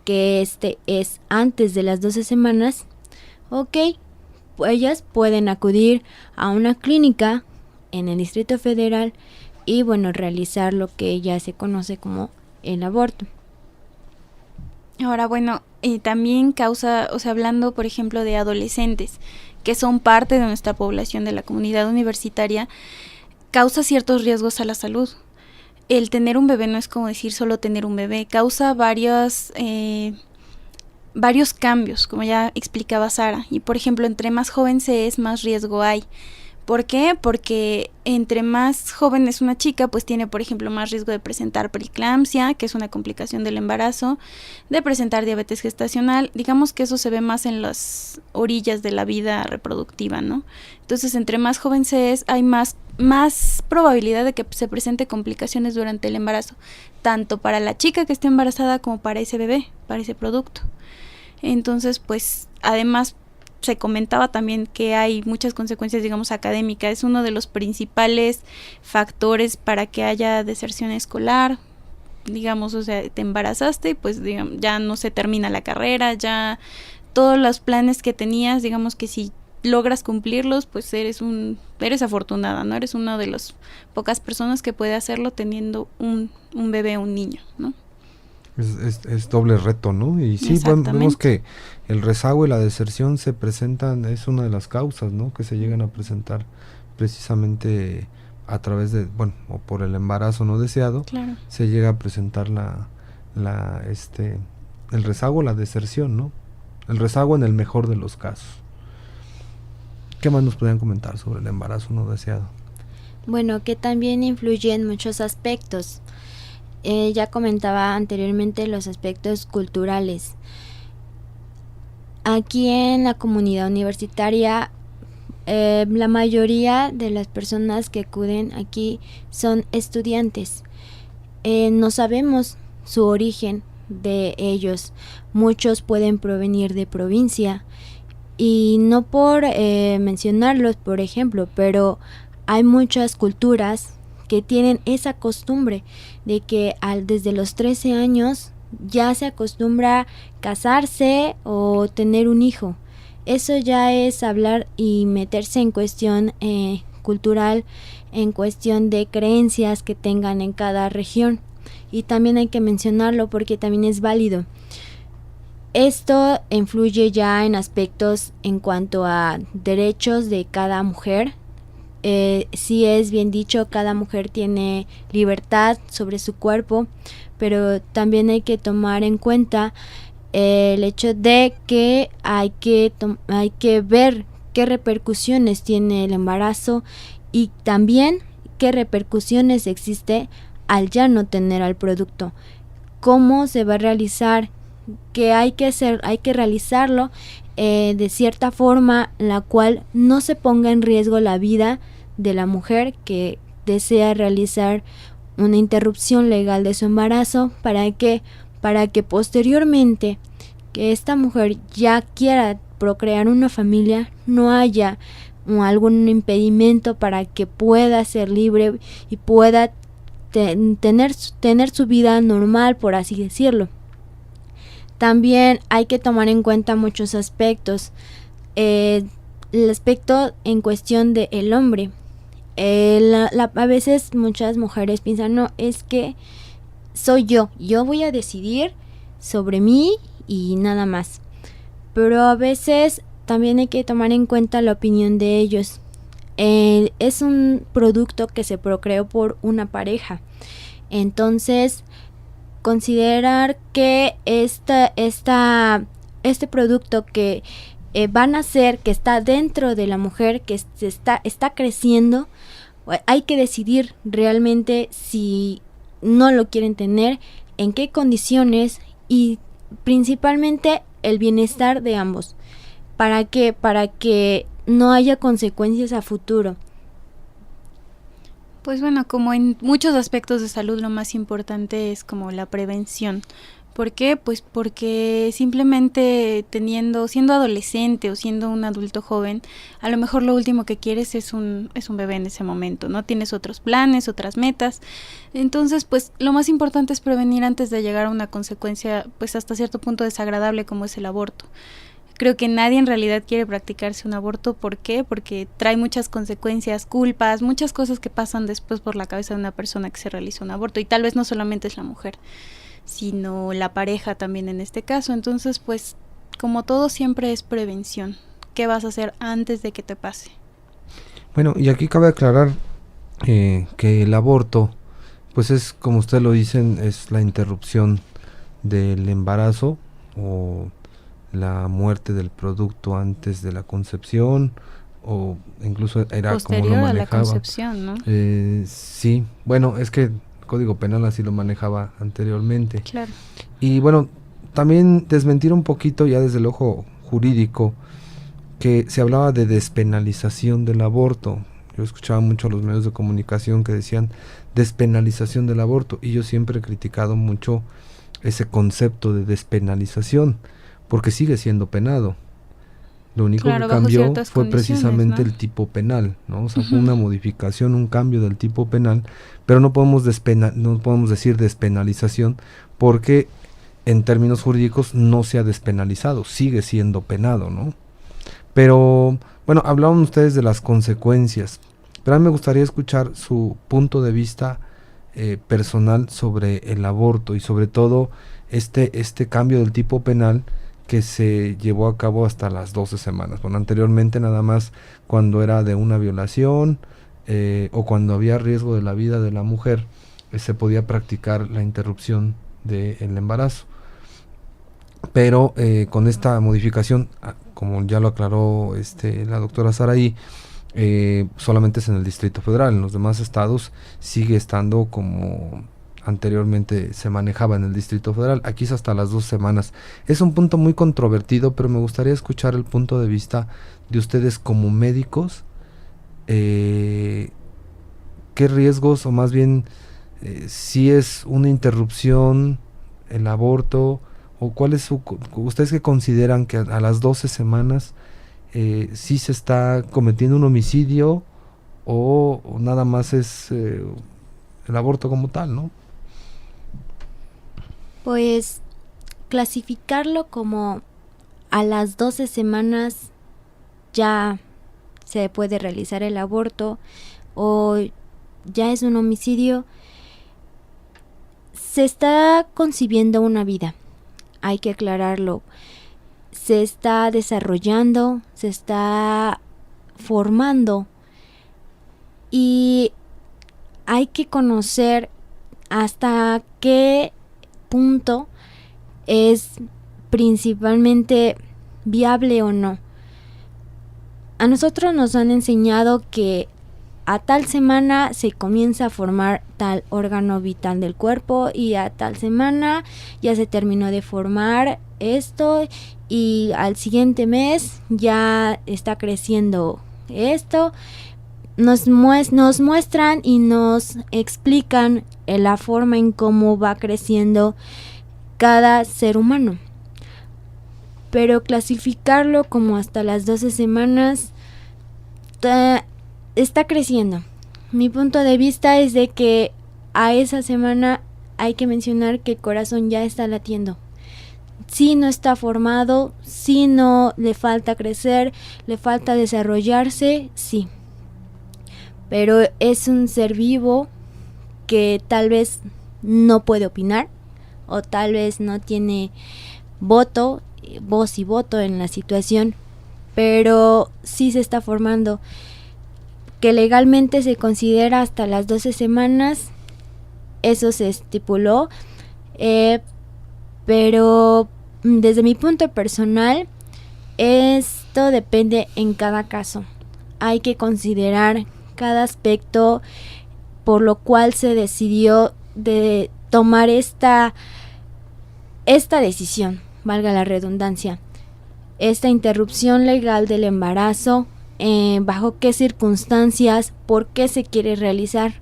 que es antes de las 12 semanas, ok, ellas pueden acudir a una clínica en el Distrito Federal y, bueno, realizar lo que ya se conoce como el aborto. Ahora, bueno, también causa, o sea, hablando por ejemplo de adolescentes que son parte de nuestra población de la comunidad universitaria, causa ciertos riesgos a la salud. El tener un bebé no es como decir solo tener un bebé, causa varios cambios, como ya explicaba Sara. Y por ejemplo, entre más joven se es, más riesgo hay. ¿Por qué? Porque entre más joven es una chica, pues tiene, por ejemplo, más riesgo de presentar preeclampsia, que es una complicación del embarazo, de presentar diabetes gestacional. Digamos que eso se ve más en las orillas de la vida reproductiva, ¿no? Entonces, entre más joven se es, hay más probabilidad de que se presente complicaciones durante el embarazo, tanto para la chica que esté embarazada como para ese bebé, para ese producto. Entonces, pues, además, se comentaba también que hay muchas consecuencias, digamos, académicas. Es uno de los principales factores para que haya deserción escolar. Digamos, o sea, te embarazaste y pues digamos, ya no se termina la carrera, ya todos los planes que tenías, digamos que si logras cumplirlos, pues eres afortunada, ¿no? Eres una de las pocas personas que puede hacerlo teniendo un bebé, un niño, ¿no? Es doble reto, ¿no? Y sí, vemos que el rezago y la deserción se presentan, es una de las causas, ¿no? Que se llegan a presentar precisamente a través de, bueno, o por el embarazo no deseado, claro, se llega a presentar el rezago, la deserción, ¿no? El rezago en el mejor de los casos. ¿Qué más nos podrían comentar sobre el embarazo no deseado? Bueno, que también influye en muchos aspectos. Ya comentaba anteriormente los aspectos culturales. Aquí en la comunidad universitaria, la mayoría de las personas que acuden aquí son estudiantes. No sabemos su origen de ellos. Muchos pueden provenir de provincia. Y no por mencionarlos, por ejemplo, pero hay muchas culturas que tienen esa costumbre de que desde los 13 años ya se acostumbra casarse o tener un hijo. Eso ya es hablar y meterse en cuestión cultural, en cuestión de creencias que tengan en cada región. Y también hay que mencionarlo porque también es válido. Esto influye ya en aspectos en cuanto a derechos de cada mujer. Sí es bien dicho, cada mujer tiene libertad sobre su cuerpo, pero también hay que tomar en cuenta el hecho de que hay que ver qué repercusiones tiene el embarazo y también qué repercusiones existe al ya no tener al producto. Cómo se va a realizar, qué hay que hacer, hay que realizarlo de cierta forma en la cual no se ponga en riesgo la vida de la mujer que desea realizar una interrupción legal de su embarazo para que posteriormente que esta mujer ya quiera procrear una familia no haya algún impedimento para que pueda ser libre y pueda tener su vida normal, por así decirlo. También hay que tomar en cuenta muchos aspectos. El aspecto en cuestión del hombre. A veces muchas mujeres piensan, no, es que soy yo voy a decidir sobre mí y nada más. Pero a veces también hay que tomar en cuenta la opinión de ellos. Es un producto que se procreó por una pareja. Entonces, considerar que este producto que va a nacer, que está dentro de la mujer, que está creciendo, hay que decidir realmente si no lo quieren tener, en qué condiciones y principalmente el bienestar de ambos. ¿Para qué? Para que no haya consecuencias a futuro. Pues bueno, como en muchos aspectos de salud, lo más importante es como la prevención. ¿Por qué? Pues porque simplemente siendo adolescente o siendo un adulto joven, a lo mejor lo último que quieres es un bebé en ese momento, ¿no? Tienes otros planes, otras metas. Entonces, pues lo más importante es prevenir antes de llegar a una consecuencia, pues hasta cierto punto desagradable como es el aborto. Creo que nadie en realidad quiere practicarse un aborto. ¿Por qué? Porque trae muchas consecuencias, culpas, muchas cosas que pasan después por la cabeza de una persona que se realiza un aborto. Y tal vez no solamente es la mujer, sino la pareja también en este caso. Entonces, pues, como todo, siempre es prevención. ¿Qué vas a hacer antes de que te pase? Bueno, y aquí cabe aclarar que el aborto, pues es, como ustedes lo dicen, es la interrupción del embarazo o la muerte del producto antes de la concepción, o incluso era posterior como lo a la manejaba. concepción, ¿no? Sí, bueno, es que el Código Penal así lo manejaba anteriormente. Claro. Y bueno, también desmentir un poquito ya desde el ojo jurídico, que se hablaba de despenalización del aborto. Yo escuchaba mucho a los medios de comunicación que decían despenalización del aborto, y yo siempre he criticado mucho ese concepto de despenalización, porque sigue siendo penado. Lo único Claro, que bajo cambió ciertas fue condiciones, precisamente ¿no? el tipo penal, ¿no? O sea, fue una modificación, un cambio del tipo penal, pero no podemos decir despenalización, porque en términos jurídicos no se ha despenalizado, sigue siendo penado, ¿no? Pero, bueno, hablaban ustedes de las consecuencias, pero a mí me gustaría escuchar su punto de vista personal sobre el aborto y sobre todo este cambio del tipo penal que se llevó a cabo hasta las 12 semanas. Bueno, anteriormente nada más cuando era de una violación o cuando había riesgo de la vida de la mujer, se podía practicar la interrupción del embarazo. Pero con esta modificación, como ya lo aclaró la doctora Saraí, solamente es en el Distrito Federal. En los demás estados sigue estando como anteriormente se manejaba en el Distrito Federal. Aquí es hasta las 2 semanas. Es un punto muy controvertido, pero me gustaría escuchar el punto de vista de ustedes como médicos. ¿Qué riesgos, o más bien si es una interrupción el aborto, o cuál es ustedes que consideran que a las 12 semanas sí se está cometiendo un homicidio o nada más es el aborto como tal, ¿no? Pues clasificarlo como a las 12 semanas ya se puede realizar el aborto o ya es un homicidio. Se está concibiendo una vida, hay que aclararlo. Se está desarrollando, se está formando y hay que conocer hasta qué punto es principalmente viable o no. A nosotros nos han enseñado que a tal semana se comienza a formar tal órgano vital del cuerpo y a tal semana ya se terminó de formar esto y al siguiente mes ya está creciendo esto. Nos muestran y nos explican la forma en cómo va creciendo cada ser humano. Pero clasificarlo como hasta las 12 semanas está creciendo. Mi punto de vista es de que a esa semana hay que mencionar que el corazón ya está latiendo. Si no está formado, si no le falta crecer, le falta desarrollarse, sí. Pero es un ser vivo que tal vez no puede opinar o tal vez no tiene voz y voto en la situación, pero sí se está formando. Que legalmente se considera hasta las 12 semanas, eso se estipuló, pero desde mi punto personal Esto depende en cada caso. Hay que considerar cada aspecto por lo cual se decidió de tomar esta decisión, valga la redundancia, esta interrupción legal del embarazo, bajo qué circunstancias, por qué se quiere realizar.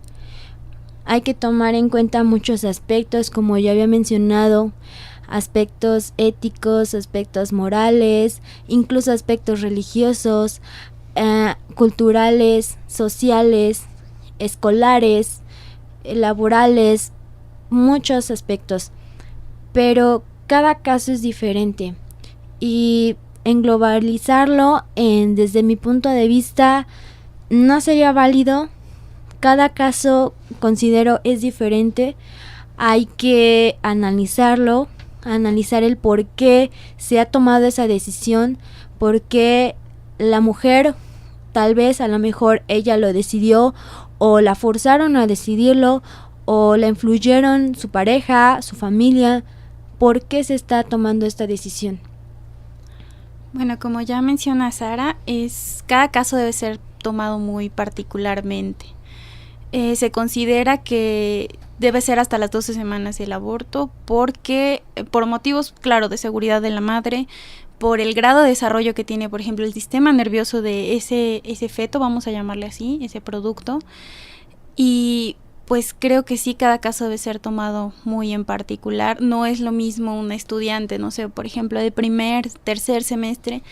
Hay que tomar en cuenta muchos aspectos, como ya había mencionado, aspectos éticos, aspectos morales, incluso aspectos religiosos, culturales, sociales, escolares, laborales, muchos aspectos. Pero cada caso es diferente y en globalizarlo, desde mi punto de vista, no sería válido. Cada caso, considero, es diferente. Hay que analizarlo, analizar el por qué se ha tomado esa decisión, por qué la mujer, tal vez a lo mejor ella lo decidió, o la forzaron a decidirlo, o la influyeron su pareja, su familia. ¿Por qué se está tomando esta decisión? Bueno, como ya menciona Sara, cada caso debe ser tomado muy particularmente. Se considera que debe ser hasta las 12 semanas el aborto porque, por motivos, claro, de seguridad de la madre, por el grado de desarrollo que tiene, por ejemplo, el sistema nervioso de ese feto, vamos a llamarle así, ese producto. Y pues creo que sí, cada caso debe ser tomado muy en particular. No es lo mismo una estudiante, no sé, por ejemplo, de primer, tercer semestre,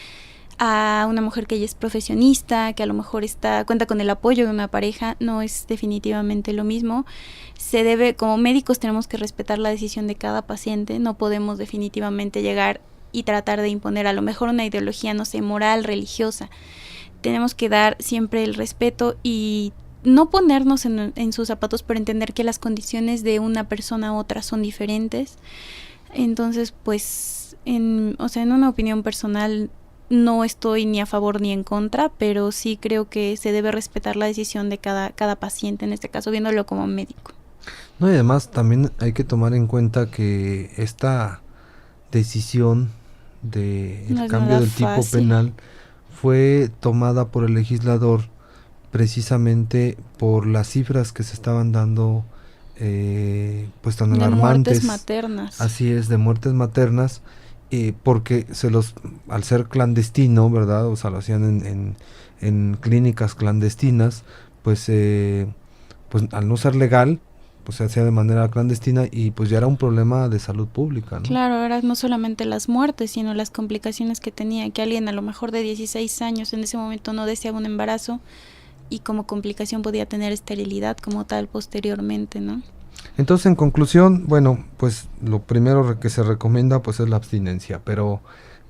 a una mujer que ya es profesionista, que a lo mejor cuenta con el apoyo de una pareja. No es definitivamente lo mismo. Se debe, como médicos tenemos que respetar la decisión de cada paciente. No podemos definitivamente llegar y tratar de imponer a lo mejor una ideología, no sé, moral, religiosa. Tenemos que dar siempre el respeto y no ponernos en sus zapatos, pero entender que las condiciones de una persona a otra son diferentes. Entonces, pues, en una opinión personal, no estoy ni a favor ni en contra, pero sí creo que se debe respetar la decisión de cada paciente, en este caso, viéndolo como médico. No, y además también hay que tomar en cuenta que esta decisión del cambio del tipo penal fue tomada por el legislador precisamente por las cifras que se estaban dando, pues tan alarmantes. De muertes maternas. Así es, de muertes maternas, porque al ser clandestino, ¿verdad? O sea, lo hacían en clínicas clandestinas, pues al no ser legal, pues se hacía de manera clandestina y pues ya era un problema de salud pública, ¿no? Claro, era no solamente las muertes, sino las complicaciones que tenía, que alguien a lo mejor de 16 años en ese momento no deseaba un embarazo y como complicación podía tener esterilidad como tal posteriormente, ¿no? Entonces, en conclusión, bueno, pues lo primero que se recomienda pues es la abstinencia, pero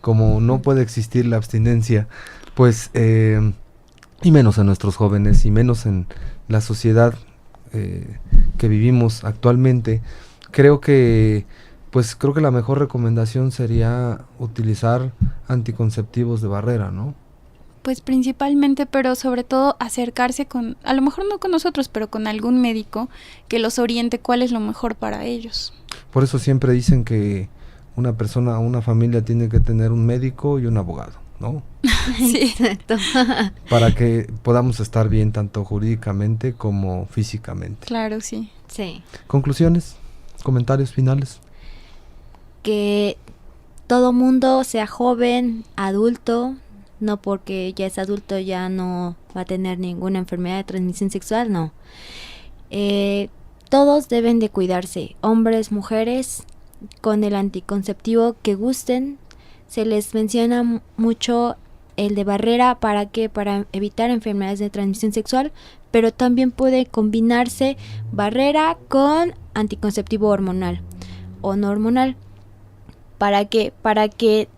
como no puede existir la abstinencia, pues y menos en nuestros jóvenes y menos en la sociedad que vivimos actualmente, creo que la mejor recomendación sería utilizar anticonceptivos de barrera, ¿no? Pues principalmente, pero sobre todo acercarse a lo mejor no con nosotros, pero con algún médico que los oriente cuál es lo mejor para ellos. Por eso siempre dicen que una familia tiene que tener un médico y un abogado, ¿no? Sí, exacto. Para que podamos estar bien tanto jurídicamente como físicamente. Claro, sí. Sí. Conclusiones, comentarios finales. Que todo mundo, sea joven, adulto, no porque ya es adulto ya no va a tener ninguna enfermedad de transmisión sexual, no. Todos deben de cuidarse, hombres, mujeres, con el anticonceptivo que gusten. Se les menciona mucho el de barrera, ¿para qué? Para evitar enfermedades de transmisión sexual, pero también puede combinarse barrera con anticonceptivo hormonal o no hormonal. ¿Para qué? Para que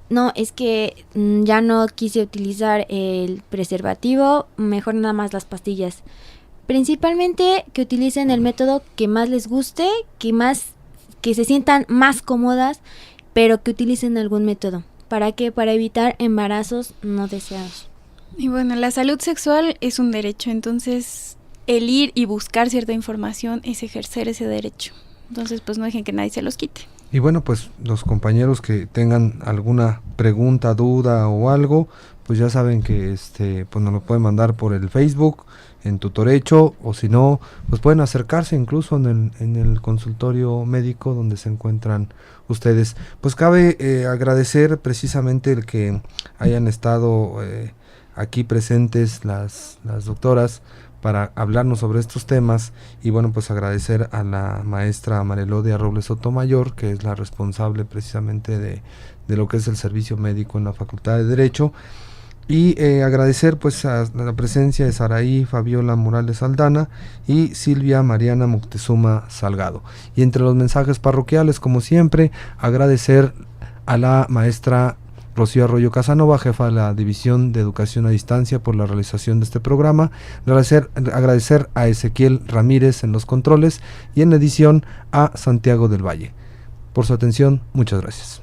no, es que ya no quise utilizar el preservativo, mejor nada más las pastillas. Principalmente que utilicen el método que más les guste, que se sientan más cómodas, pero que utilicen algún método. ¿Para qué? Para evitar embarazos no deseados. Y bueno, la salud sexual es un derecho, entonces el ir y buscar cierta información es ejercer ese derecho. Entonces, pues no dejen que nadie se los quite. Y bueno, pues los compañeros que tengan alguna pregunta, duda o algo, pues ya saben que pues nos lo pueden mandar por el Facebook, en Tutorecho, o si no, pues pueden acercarse incluso en el consultorio médico donde se encuentran ustedes. Pues cabe agradecer precisamente el que hayan estado aquí presentes las doctoras para hablarnos sobre estos temas, y bueno, pues agradecer a la maestra Marelodia Robles Sotomayor, que es la responsable precisamente de lo que es el servicio médico en la Facultad de Derecho, y agradecer pues a la presencia de Saraí Fabiola Morales Aldana y Silvia Mariana Moctezuma Salgado. Y entre los mensajes parroquiales, como siempre, agradecer a la maestra Rocío Arroyo Casanova, jefa de la División de Educación a Distancia, por la realización de este programa. Agradecer a Ezequiel Ramírez en los controles, y en edición a Santiago del Valle. Por su atención, muchas gracias.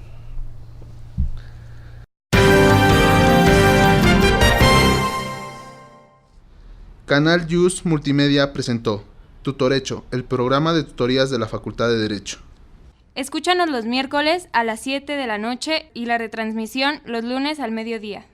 Canal Yus Multimedia presentó Tutorecho, el programa de tutorías de la Facultad de Derecho. Escúchanos los miércoles a las 7 de la noche y la retransmisión los lunes al mediodía.